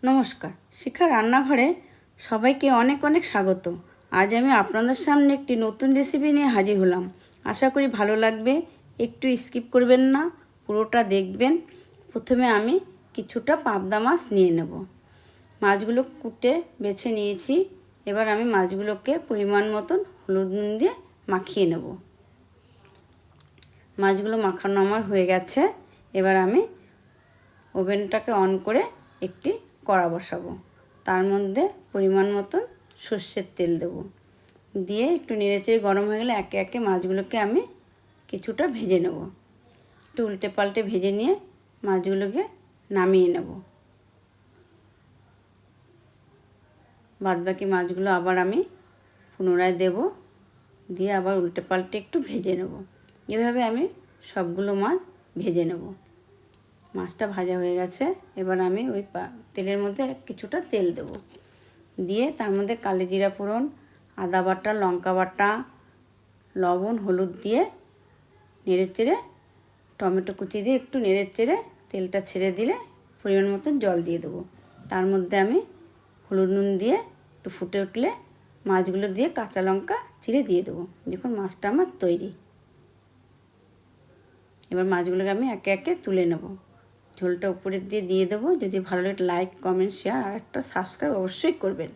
নমস্কার, শিখা রান্নাঘরে সবাইকে অনেক অনেক স্বাগত। আজ আমি আপনাদের সামনে একটি নতুন রেসিপি নিয়ে হাজির হলাম। আশা করি ভালো লাগবে, একটু স্কিপ করবেন না, পুরোটা দেখবেন। প্রথমে আমি কিছুটা পাবদা মাছ নিয়ে নেব। মাছগুলো কুটে বেছে নিয়েছি। এবার আমি মাছগুলোকে পরিমাণ মতন হলুদ নুন দিয়ে মাখিয়ে নেব। মাছগুলো মাখানো আমার হয়ে গেছে। এবার আমি ওভেনটাকে অন করে একটি কড়া বসাবো। তার মধ্যে পরিমাণ মতন সর্ষের তেল দেব, দিয়ে একটু নেড়েচেড়ে গরম হয়ে গেলে একে একে মাছগুলোকে আমি কিছুটা ভেজে নেব। একটু উল্টে পাল্টে ভেজে নিয়ে মাছগুলোকে নামিয়ে নেব। বাদবাকি মাছগুলো আবার আমি পুনরায় দেব, দিয়ে আবার উল্টে পাল্টে একটু ভেজে নেব। এভাবে আমি সবগুলো মাছ ভেজে নেব। মাছটা ভাজা হয়ে গেছে। এবার আমি ওই তেলের মধ্যে কিছুটা তেল দেব, দিয়ে তার মধ্যে কালো জিরা ফোড়ন, আদা বাটা, লঙ্কা বাটা, লবণ, হলুদ দিয়ে নেড়েচেড়ে, টমেটো কুচি দিয়ে একটু নেড়েচেড়ে তেলটা ছেড়ে দিলে পরিমাণ মতন জল দিয়ে দেবো। তার মধ্যে আমি হলুদ নুন দিয়ে একটু ফুটে উঠলে মাছগুলো দিয়ে কাঁচা লঙ্কা চিড়ে দিয়ে দেবো। দেখুন মাছটা আমার তৈরি। এবার মাছগুলোকে আমি একে একে তুলে নেব। ঝোলটা উপরের দিয়ে দেবো। যদি ভালো লাগে লাইক, কমেন্ট, শেয়ার আর একটা সাবস্ক্রাইব অবশ্যই করবেন।